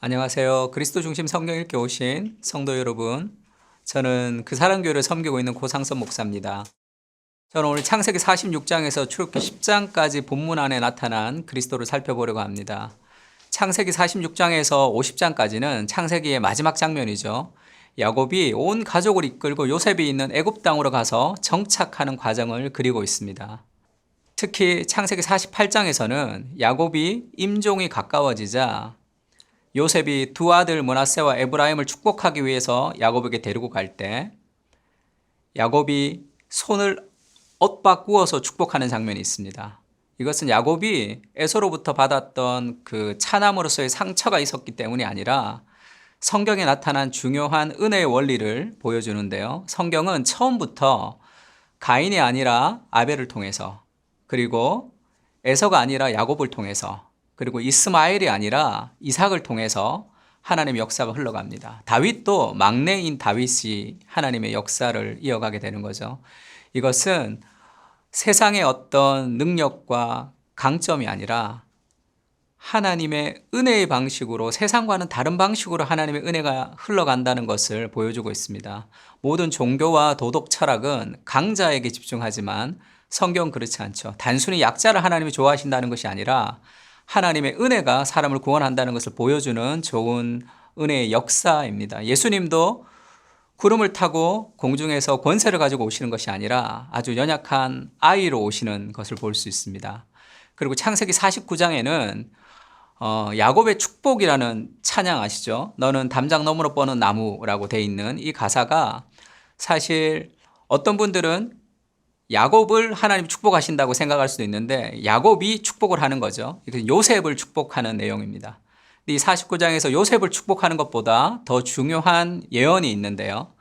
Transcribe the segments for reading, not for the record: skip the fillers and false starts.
안녕하세요. 그리스도 중심 성경 읽기 오신 성도 여러분. 저는 그 사랑교회를 섬기고 있는 고상선 목사입니다. 저는 오늘 창세기 46장에서 출애굽기 10장까지 본문 안에 나타난 그리스도를 살펴보려고 합니다. 창세기 46장에서 50장까지는 창세기의 마지막 장면이죠. 야곱이 온 가족을 이끌고 요셉이 있는 애굽 땅으로 가서 정착하는 과정을 그리고 있습니다. 특히 창세기 48장에서는 야곱이 임종이 가까워지자 요셉이 두 아들 므낫세와 에브라임을 축복하기 위해서 야곱에게 데리고 갈 때 야곱이 손을 엇바꾸어서 축복하는 장면이 있습니다. 이것은 야곱이 에서로부터 받았던 그 차남으로서의 상처가 있었기 때문이 아니라 성경에 나타난 중요한 은혜의 원리를 보여주는데요. 성경은 처음부터 가인이 아니라 아벨을 통해서, 그리고 에서가 아니라 야곱을 통해서, 그리고 이스마엘이 아니라 이삭을 통해서 하나님의 역사가 흘러갑니다. 다윗도 막내인 다윗이 하나님의 역사를 이어가게 되는 거죠. 이것은 세상의 어떤 능력과 강점이 아니라 하나님의 은혜의 방식으로, 세상과는 다른 방식으로 하나님의 은혜가 흘러간다는 것을 보여주고 있습니다. 모든 종교와 도덕 철학은 강자에게 집중하지만 성경은 그렇지 않죠. 단순히 약자를 하나님이 좋아하신다는 것이 아니라 하나님의 은혜가 사람을 구원한다는 것을 보여주는 좋은 은혜의 역사입니다. 예수님도 구름을 타고 공중에서 권세를 가지고 오시는 것이 아니라 아주 연약한 아이로 오시는 것을 볼 수 있습니다. 그리고 창세기 49장에는 야곱의 축복이라는 찬양 아시죠? 너는 담장 너머로 뻗은 나무라고 돼 있는 이 가사가, 사실 어떤 분들은 야곱을 하나님이 축복하신다고 생각할 수도 있는데 야곱이 축복을 하는 거죠. 요셉을 축복하는 내용입니다. 이 49장에서 요셉을 축복하는 것보다 더 중요한 예언이 있는데요.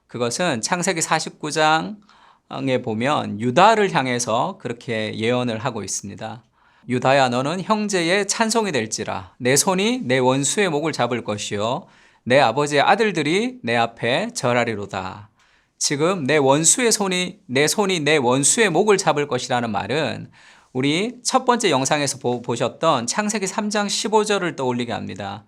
그것은 창세기 49장에 보면 유다를 향해서 그렇게 예언을 하고 있습니다. 유다야, 너는 형제의 찬송이 될지라. 내 손이 내 원수의 목을 잡을 것이요 내 아버지의 아들들이 내 앞에 절하리로다. 지금 내 손이 내 원수의 목을 잡을 것이라는 말은 우리 첫 번째 영상에서 보셨던 창세기 3장 15절을 떠올리게 합니다.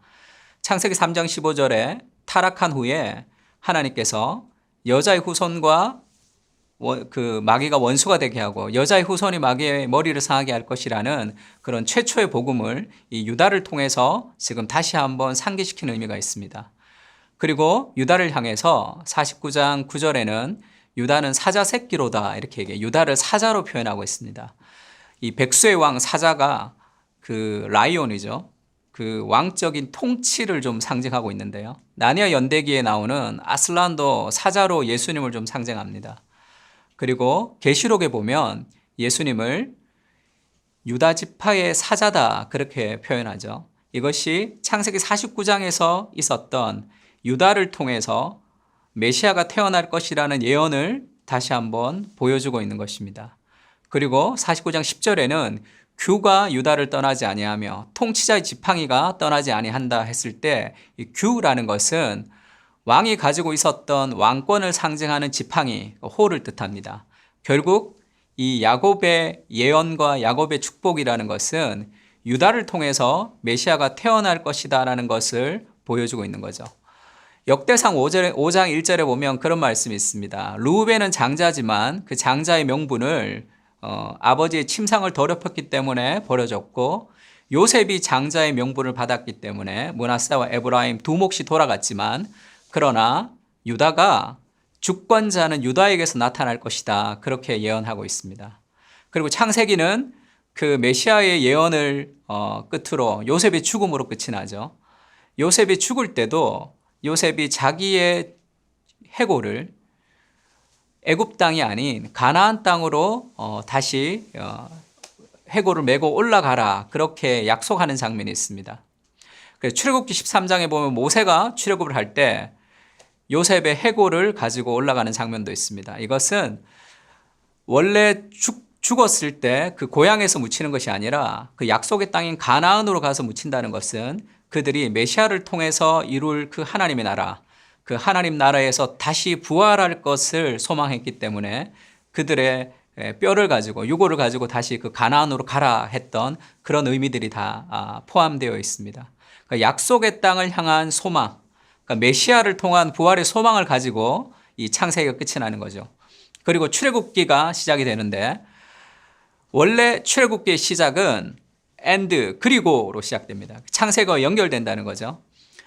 창세기 3장 15절에 타락한 후에 하나님께서 여자의 후손과 그 마귀가 원수가 되게 하고 여자의 후손이 마귀의 머리를 상하게 할 것이라는 그런 최초의 복음을 이 유다를 통해서 지금 다시 한번 상기시키는 의미가 있습니다. 그리고 유다를 향해서 49장 9절에는 유다는 사자 새끼로다 이렇게 얘기해요. 유다를 사자로 표현하고 있습니다. 이 백수의 왕 사자가 그 라이온이죠. 그 왕적인 통치를 좀 상징하고 있는데요. 나니아 연대기에 나오는 아슬란도 사자로 예수님을 좀 상징합니다. 그리고 계시록에 보면 예수님을 유다 지파의 사자다 그렇게 표현하죠. 이것이 창세기 49장에서 있었던 유다를 통해서 메시아가 태어날 것이라는 예언을 다시 한번 보여주고 있는 것입니다. 그리고 49장 10절에는 규가 유다를 떠나지 아니하며 통치자의 지팡이가 떠나지 아니한다 했을 때 이 규라는 것은 왕이 가지고 있었던 왕권을 상징하는 지팡이, 호를 뜻합니다. 결국 이 야곱의 예언과 야곱의 축복이라는 것은 유다를 통해서 메시아가 태어날 것이다라는 것을 보여주고 있는 거죠. 역대상 5장 1절에 보면 그런 말씀이 있습니다. 르우벤은 장자지만 그 장자의 명분을 아버지의 침상을 더럽혔기 때문에 버려졌고, 요셉이 장자의 명분을 받았기 때문에 므낫세와 에브라임 두 몫이 돌아갔지만, 그러나 유다가 주권자는 유다에게서 나타날 것이다 그렇게 예언하고 있습니다. 그리고 창세기는 그 메시아의 예언을 끝으로 요셉의 죽음으로 끝이 나죠. 요셉이 죽을 때도 요셉이 자기의 해골을 애굽 땅이 아닌 가나안 땅으로 다시 해골을 메고 올라가라 그렇게 약속하는 장면이 있습니다. 그래서 출애굽기 13장에 보면 모세가 출애굽을 할 때 요셉의 해골을 가지고 올라가는 장면도 있습니다. 이것은 원래 죽었을 때 그 고향에서 묻히는 것이 아니라 그 약속의 땅인 가나안으로 가서 묻힌다는 것은 그들이 메시아를 통해서 이룰 그 하나님의 나라, 그 하나님 나라에서 다시 부활할 것을 소망했기 때문에 그들의 뼈를 가지고 유골을 가지고 다시 그 가나안으로 가라 했던 그런 의미들이 다 포함되어 있습니다. 그러니까 약속의 땅을 향한 소망, 그러니까 메시아를 통한 부활의 소망을 가지고 이 창세기가 끝이 나는 거죠. 그리고 출애굽기가 시작이 되는데 원래 출애굽기의 시작은 and 그리고로 시작됩니다. 창세기와 연결된다는 거죠.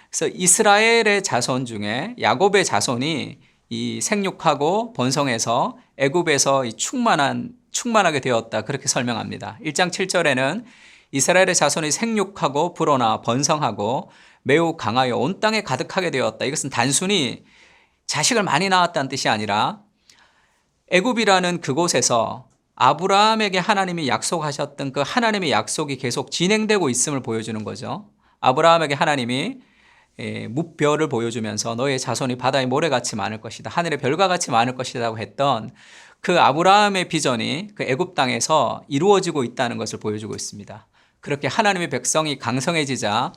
그래서 이스라엘의 자손 중에 야곱의 자손이 이 생육하고 번성해서 애굽에서 충만하게 되었다 그렇게 설명합니다. 1장 7절에는 이스라엘의 자손이 생육하고 불어나 번성하고 매우 강하여 온 땅에 가득하게 되었다. 이것은 단순히 자식을 많이 낳았다는 뜻이 아니라 애굽이라는 그곳에서 아브라함에게 하나님이 약속하셨던 그 하나님의 약속이 계속 진행되고 있음을 보여주는 거죠. 아브라함에게 하나님이 무별을 보여주면서 너의 자손이 바다의 모래같이 많을 것이다. 하늘의 별과 같이 많을 것이라고 했던 그 아브라함의 비전이 그 애굽 땅에서 이루어지고 있다는 것을 보여주고 있습니다. 그렇게 하나님의 백성이 강성해지자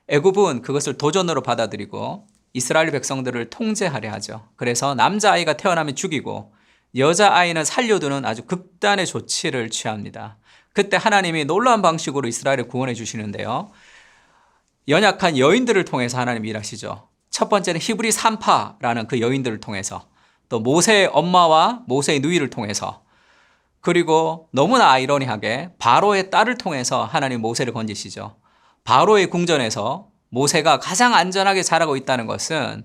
애굽은 그것을 도전으로 받아들이고 이스라엘 백성들을 통제하려 하죠. 그래서 남자아이가 태어나면 죽이고 여자아이는 살려두는 아주 극단의 조치를 취합니다. 그때 하나님이 놀라운 방식으로 이스라엘을 구원해 주시는데요. 연약한 여인들을 통해서 하나님이 일하시죠. 첫 번째는 히브리 산파라는 그 여인들을 통해서, 또 모세의 엄마와 모세의 누이를 통해서, 그리고 너무나 아이러니하게 바로의 딸을 통해서 하나님 모세를 건지시죠. 바로의 궁전에서 모세가 가장 안전하게 자라고 있다는 것은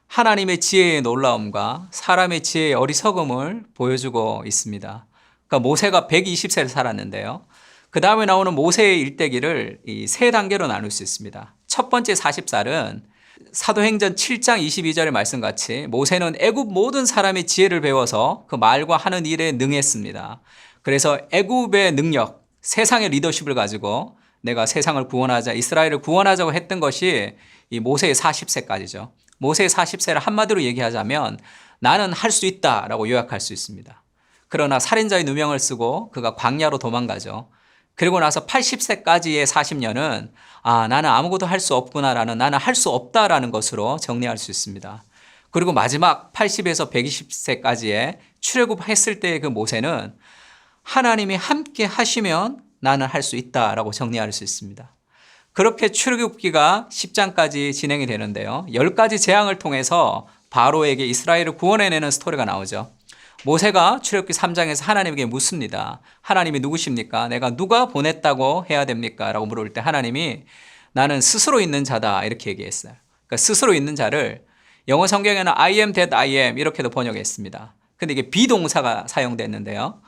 하나님의 지혜의 놀라움과 사람의 지혜의 어리석음을 보여주고 있습니다. 그러니까 모세가 120세를 살았는데요. 그 다음에 나오는 모세의 일대기를 이 세 단계로 나눌 수 있습니다. 첫 번째 40살은 사도행전 7장 22절의 말씀같이 모세는 애굽 모든 사람의 지혜를 배워서 그 말과 하는 일에 능했습니다. 그래서 애굽의 능력, 세상의 리더십을 가지고 내가 세상을 구원하자, 이스라엘을 구원하자고 했던 것이 이 모세의 40세까지죠. 모세의 40세를 한마디로 얘기하자면 나는 할 수 있다라고 요약할 수 있습니다. 그러나 살인자의 누명을 쓰고 그가 광야로 도망가죠. 그리고 나서 80세까지의 40년은 나는 아무것도 할 수 없구나라는, 나는 할 수 없다라는 것으로 정리할 수 있습니다. 그리고 마지막 80에서 120세까지의 출애굽했을 때의 그 모세는 하나님이 함께 하시면 나는 할 수 있다라고 정리할 수 있습니다. 그렇게 출애굽기가 10장까지 진행이 되는데요. 10가지 재앙을 통해서 바로에게 이스라엘을 구원해내는 스토리가 나오죠. 모세가 출애굽기 3장에서 하나님에게 묻습니다. 하나님이 누구십니까? 내가 누가 보냈다고 해야 됩니까? 라고 물을 때 하나님이 나는 스스로 있는 자다 이렇게 얘기했어요. 그러니까 스스로 있는 자를 영어 성경에는 I am that I am 이렇게도 번역했습니다. 근데 이게 비동사가 사용됐는데요.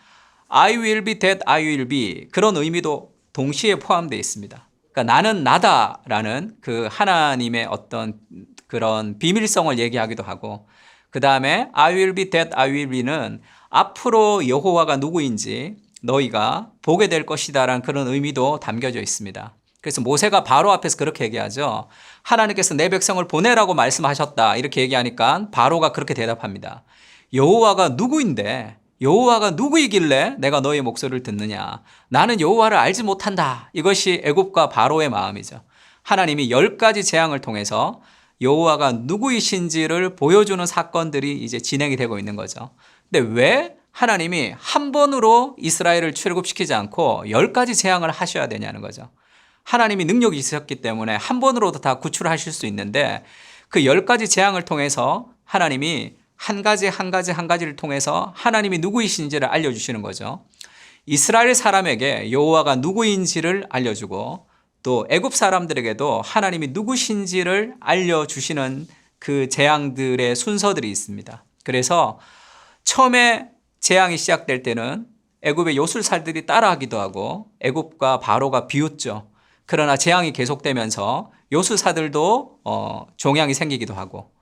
I will be that I will be 그런 의미도 동시에 포함되어 있습니다. 그러니까 나는 나다라는 그 하나님의 어떤 그런 비밀성을 얘기하기도 하고, 그 다음에 I will be that I will be는 앞으로 여호와가 누구인지 너희가 보게 될 것이다라는 그런 의미도 담겨져 있습니다. 그래서 모세가 바로 앞에서 그렇게 얘기하죠. 하나님께서 내 백성을 보내라고 말씀하셨다 이렇게 얘기하니까 바로가 그렇게 대답합니다. 여호와가 누구인데, 여호와가 누구이길래 내가 너의 목소리를 듣느냐. 나는 여호와를 알지 못한다. 이것이 애굽과 바로의 마음이죠. 하나님이 10가지 재앙을 통해서 여호와가 누구이신지를 보여주는 사건들이 이제 진행이 되고 있는 거죠. 근데 왜 하나님이 한 번으로 이스라엘을 출애굽시키지 않고 10가지 재앙을 하셔야 되냐는 거죠. 하나님이 능력이 있었기 때문에 한 번으로도 다 구출하실 수 있는데 그 10가지 재앙을 통해서 하나님이 한 가지를 통해서 하나님이 누구이신지를 알려주시는 거죠. 이스라엘 사람에게 여호와가 누구인지를 알려주고 또 애굽 사람들에게도 하나님이 누구신지를 알려주시는 그 재앙들의 순서들이 있습니다. 그래서 처음에 재앙이 시작될 때는 애굽의 요술살들이 따라하기도 하고 애굽과 바로가 비웃죠. 그러나 재앙이 계속되면서 요술사들도 종양이 생기기도 하고,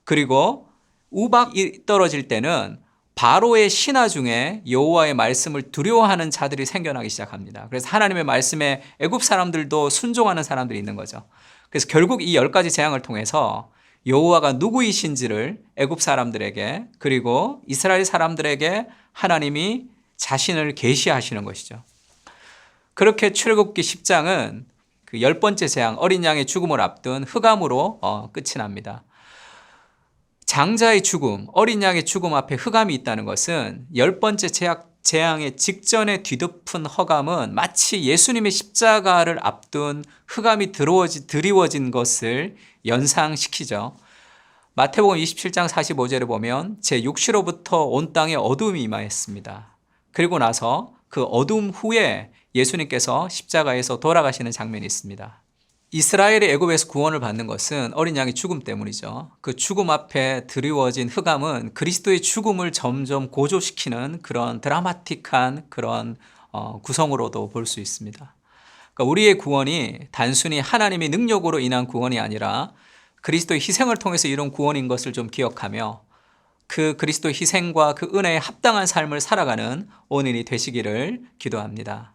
그리고 우박이 떨어질 때는 바로의 신하 중에 여호와의 말씀을 두려워하는 자들이 생겨나기 시작합니다. 그래서 하나님의 말씀에 애굽 사람들도 순종하는 사람들이 있는 거죠. 그래서 결국 이 10가지 재앙을 통해서 여호와가 누구이신지를 애굽 사람들에게 그리고 이스라엘 사람들에게 하나님이 자신을 계시하시는 것이죠. 그렇게 출애굽기 10장은 그 10번째 재앙, 어린 양의 죽음을 앞둔 흑암으로 끝이 납니다. 장자의 죽음, 어린 양의 죽음 앞에 흑암이 있다는 것은 10번째 재앙의 직전에 뒤덮은 허감은 마치 예수님의 십자가를 앞둔 흑암이 드리워진 것을 연상시키죠. 마태복음 27장 45절에 보면 제 육시로부터 온 땅에 어둠이 임하였습니다. 그리고 나서 그 어둠 후에 예수님께서 십자가에서 돌아가시는 장면이 있습니다. 이스라엘이 애굽에서 구원을 받는 것은 어린 양의 죽음 때문이죠. 그 죽음 앞에 드리워진 흑암은 그리스도의 죽음을 점점 고조시키는 그런 드라마틱한 그런 구성으로도 볼 수 있습니다. 그러니까 우리의 구원이 단순히 하나님의 능력으로 인한 구원이 아니라 그리스도의 희생을 통해서 이룬 구원인 것을 좀 기억하며 그 그리스도의 희생과 그 은혜에 합당한 삶을 살아가는 오늘이 되시기를 기도합니다.